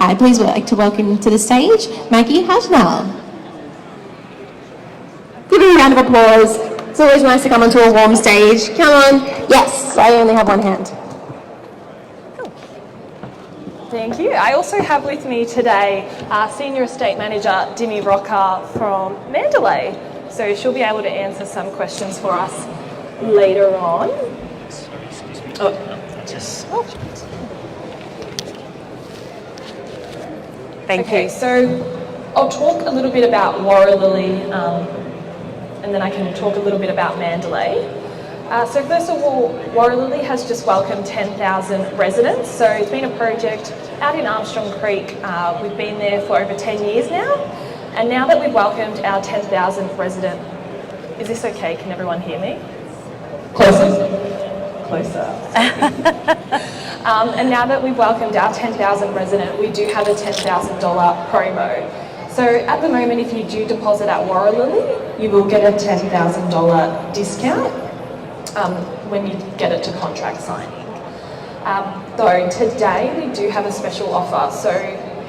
I please would like to welcome to the stage Maggie Hashnell. Give her a round of applause. It's always nice to come onto a warm stage. Come on. Yes, I only have one hand. Thank you. I also have with me today Senior Estate Manager Dimi Rocker from Mandalay. So she'll be able to answer some questions for us later on. Thank you. So I'll talk a little bit about Warralily and then I can talk a little bit about Mandalay. So first of all, Warralily has just welcomed 10,000 residents. So it's been a project out in Armstrong Creek. We've been there for over 10 years now. And now that we've welcomed our 10,000th resident, is this okay? Can everyone hear me? Closer. And now that we've welcomed our 10,000 resident, we do have a $10,000 promo. So at the moment, if you do deposit at Warralily, you will get a $10,000 discount when you get it to contract signing. Though today we do have a special offer. So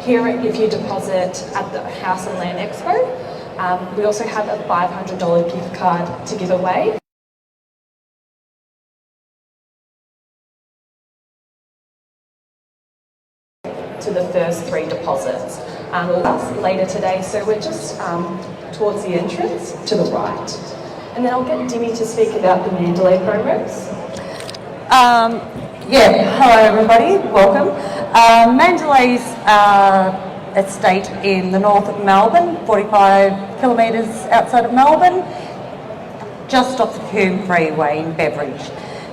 here, if you deposit at the House and Land Expo, we also have a $500 gift card to give away. To the first 3 deposits. Later today, so we're just towards the entrance to the right. And then I'll get Dimi to speak about the Mandalay promos. Hello everybody, welcome. Mandalay's estate in the north of Melbourne, 45 kilometres outside of Melbourne, just off the Coombe Freeway in Beveridge.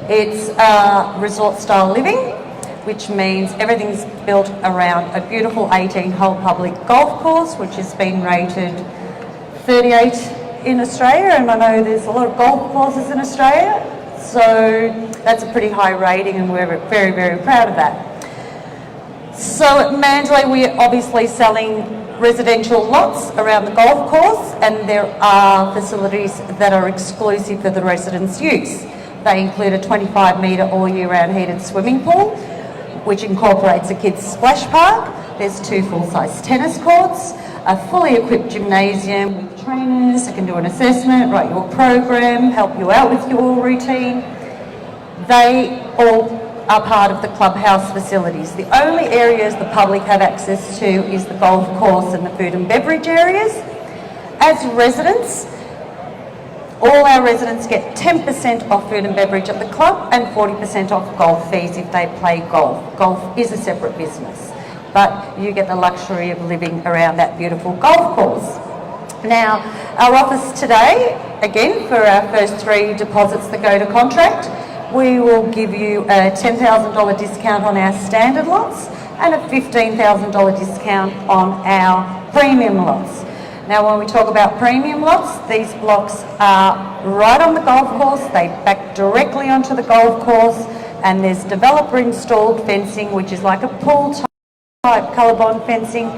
It's resort style living, which means everything's built around a beautiful 18-hole public golf course, which has been rated 38 in Australia, and I know there's a lot of golf courses in Australia, so that's a pretty high rating and we're very, very proud of that. So at Mandalay, we're obviously selling residential lots around the golf course, and there are facilities that are exclusive for the residents' use. They include a 25-metre all-year-round heated swimming pool, which incorporates a kids' splash park. There's 2 full-size tennis courts, a fully equipped gymnasium with trainers that can do an assessment, write your program, help you out with your routine. They all are part of the clubhouse facilities. The only areas the public have access to is the golf course and the food and beverage areas. As residents, all our residents get 10% off food and beverage at the club and 40% off golf fees if they play golf. Golf is a separate business, but you get the luxury of living around that beautiful golf course. Now, our offers today, again, for our first 3 deposits that go to contract, we will give you a $10,000 discount on our standard lots and a $15,000 discount on our premium lots. Now, when we talk about premium lots, these blocks are right on the golf course. They back directly onto the golf course, and there's developer installed fencing, which is like a pool type colour bond fencing.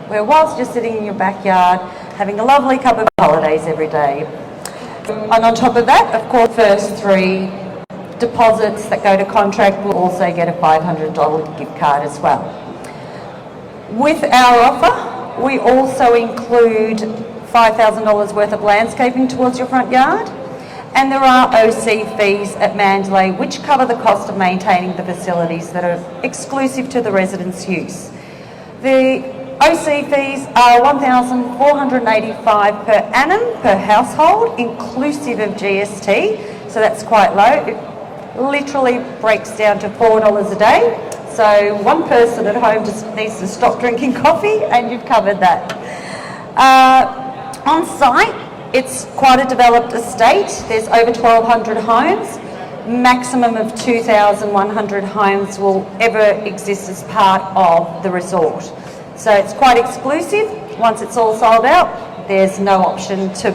Where whilst you're sitting in your backyard, having a lovely cup of holidays every day. And on top of that, of course, first 3 deposits that go to contract will also get a $500 gift card as well. With our offer, we also include $5,000 worth of landscaping towards your front yard, and there are OC fees at Mandalay which cover the cost of maintaining the facilities that are exclusive to the residents' use. The OC fees are $1,485 per annum per household, inclusive of GST, so that's quite low. It literally breaks down to $4 a day. So one person at home just needs to stop drinking coffee and you've covered that. On site, it's quite a developed estate. There's over 1,200 homes. Maximum of 2,100 homes will ever exist as part of the resort. So it's quite exclusive. Once it's all sold out, there's no option to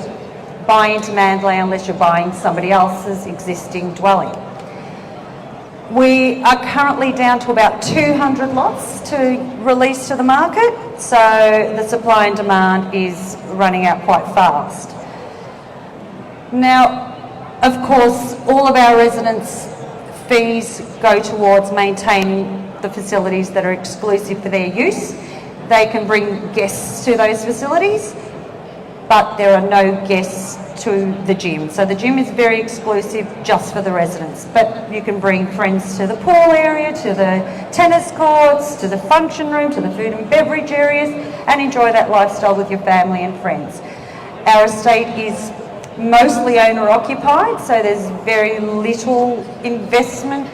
buy into Mandalay unless you're buying somebody else's existing dwelling. We are currently down to about 200 lots to release to the market, so the supply and demand is running out quite fast. Now, of course, all of our residents fees go towards maintaining the facilities that are exclusive for their use. They can bring guests to those facilities, but there are no guests to the gym. So the gym is very exclusive just for the residents, but you can bring friends to the pool area, to the tennis courts, to the function room, to the food and beverage areas, and enjoy that lifestyle with your family and friends. Our estate is mostly owner occupied, so there's very little investment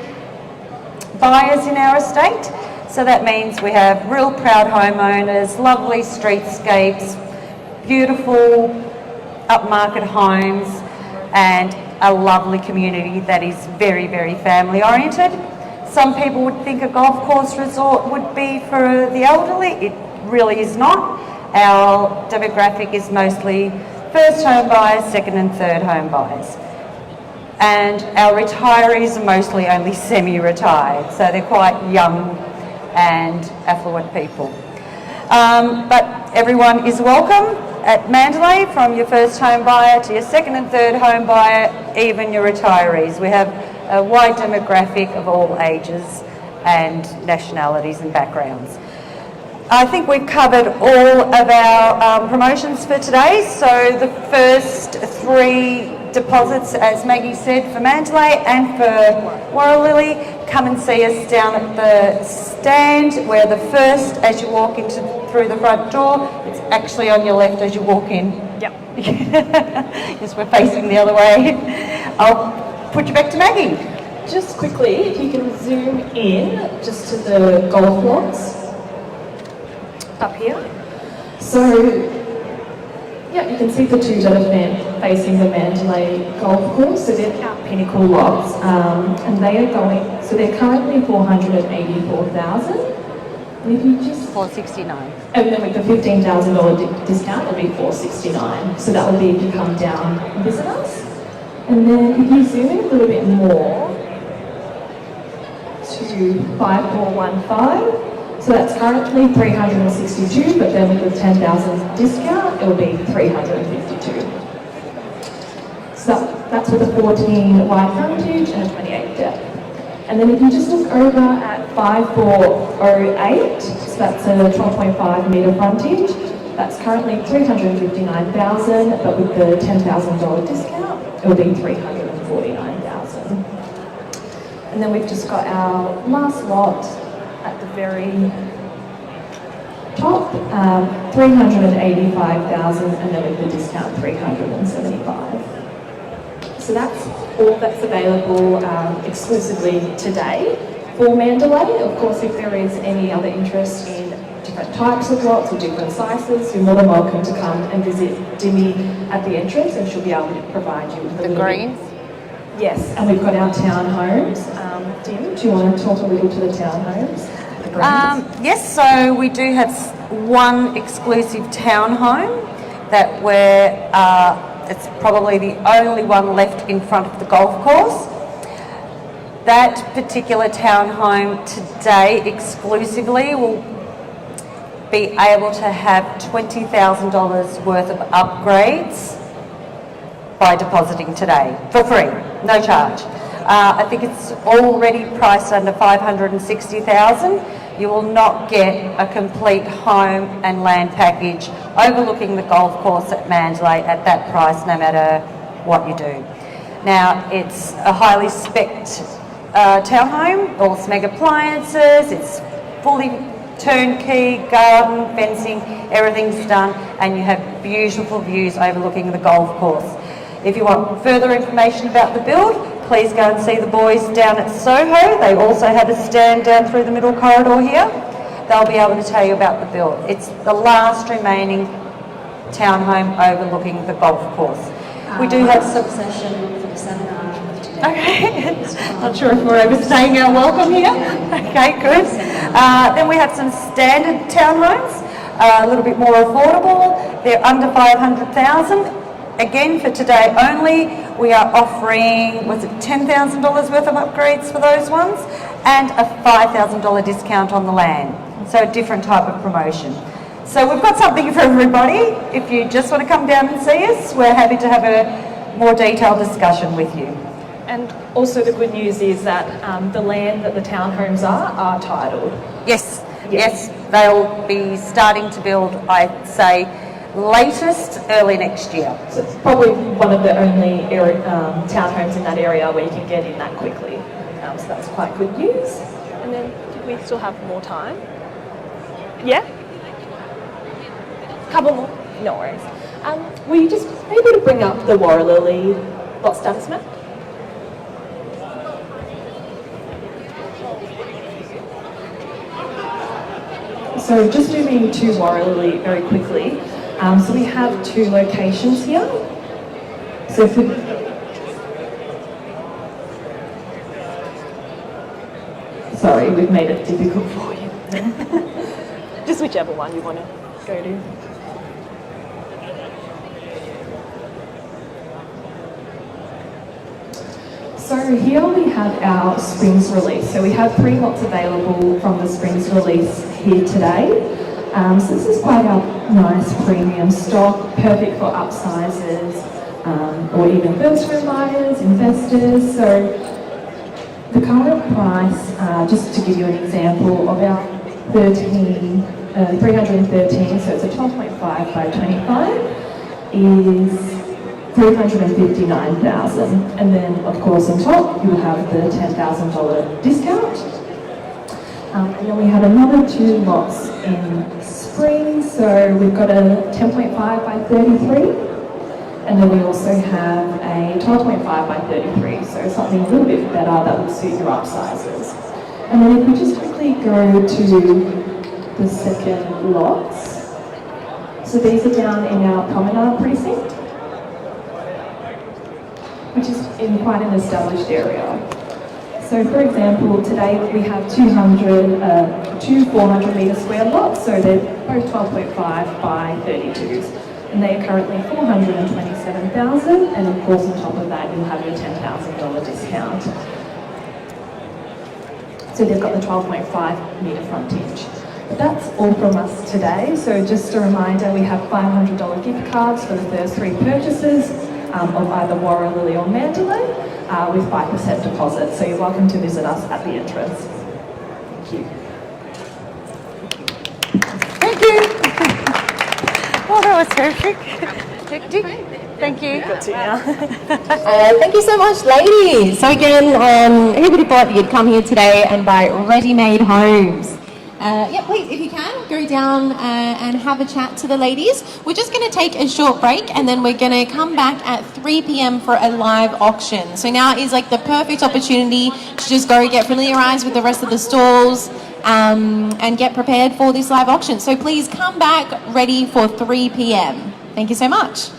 buyers in our estate. So that means we have real proud homeowners, lovely streetscapes, beautiful upmarket homes, and a lovely community that is very, very family oriented. Some people would think a golf course resort would be for the elderly. It really is not. Our demographic is mostly first home buyers, second and third home buyers. And our retirees are mostly only semi-retired, so they're quite young and affluent people. But everyone is welcome at Mandalay, from your first home buyer to your second and third home buyer, even your retirees. We have a wide demographic of all ages and nationalities and backgrounds. I think we've covered all of our promotions for today. So the first 3 deposits, as Maggie said, for Mandalay and for Warralily, come and see us down at the stand, where the first, as you walk through the front door, it's actually on your left as you walk in. Yep. Yes, we're facing the other way. I'll put you back to Maggie. Just quickly, if you can zoom in just to the golf lots up here. So, yeah, you can see the 2 that are facing the Mandalay golf course. So they're our pinnacle lots, and they are going. So they're currently 484,000. And if you just $469. and then with the $15,000 discount, it'll be $469. So that will be if you come down and visit us. And then if you zoom in a little bit more to 5415. So that's currently 362, but then with the 10,000 discount, it will be 352. So that's with a 14 wide frontage and a 28 depth. And then if you just look over at 5408, so that's a 12.5 metre frontage, that's currently 359,000, but with the $10,000 discount, it will be 349,000. And then we've just got our last lot at the very top, 385,000, and then with the discount, 375. So that's all that's available exclusively today for Mandalay. Of course, if there is any other interest in different types of lots or different sizes, you're more than welcome to come and visit Dimmy at the entrance, and she'll be able to provide you with The greens? Yes, and we've got our townhomes. Dim, do you want to talk a little to the townhomes? Yes, so we do have one exclusive townhome that it's probably the only one left in front of the golf course. That particular townhome today exclusively will be able to have $20,000 worth of upgrades by depositing today for free, no charge. I think it's already priced under $560,000. You will not get a complete home and land package overlooking the golf course at Mandalay at that price, no matter what you do. Now, it's a highly spec'd townhome, all SMEG appliances, it's fully turnkey, garden, fencing, everything's done, and you have beautiful views overlooking the golf course. If you want further information about the build, please go and see the boys down at Soho. They also have a stand down through the middle corridor here. They'll be able to tell you about the build. It's the last remaining townhome overlooking the golf course. We do have some session for the seminar today. Okay, not sure if we're overstaying our welcome here. Okay, good. Then we have some standard townhomes, a little bit more affordable. They're under $500,000. Again, for today only, we are offering, was it $10,000 worth of upgrades for those ones, and a $5,000 discount on the land. So a different type of promotion. So we've got something for everybody. If you just want to come down and see us, we're happy to have a more detailed discussion with you. And also the good news is that the land that the townhomes are titled. Yes, yes, they'll be starting to build, I'd say, latest early next year. So it's probably one of the only townhomes in that area where you can get in that quickly. So that's quite good news. And then we still have more time. Yeah? Couple more? No worries. Were you just able to bring up the Warralily lot status map? So just moving to Warralily very quickly. So we have two locations here. So for sorry, we've made it difficult for you. Just whichever one you want to go to. So here we have our Springs release. So we have 3 lots available from the Springs release here today. So this is quite a nice premium stock, perfect for upsizers or even first room buyers, investors. So the current price, just to give you an example, of our 313, so it's a 12.5 by 25, is $359,000. And then, of course, on top, you have the $10,000 discount. And then we have another 2 lots in Spring, so we've got a 10.5 by 33, and then we also have a 12.5 by 33, so something a little bit better that will suit your upsizers. And then if we just quickly go to the second lots, so these are down in our Promenade precinct, which is in quite an established area. So for example, today we have two 400 metre square lots, so they're both 12.5 by 32s. And they are currently $427,000, and of course on top of that you'll have your $10,000 discount. So they've got the 12.5 metre frontage. But that's all from us today, so just a reminder, we have $500 gift cards for the first 3 purchases of either Warralily or Mandalay, with 5% deposit. So you're welcome to visit us at the entrance. Thank you. Thank you. Oh, that was perfect. Thank you. Got to now. Thank you so much, ladies. So again, everybody thought that you'd come here today and buy ready-made homes. Yeah, please, if you can, go down and have a chat to the ladies. We're just going to take a short break and then we're going to come back at 3 p.m. for a live auction. So now is like the perfect opportunity to just go get familiarised with the rest of the stalls and get prepared for this live auction. So please come back ready for 3 p.m. Thank you so much.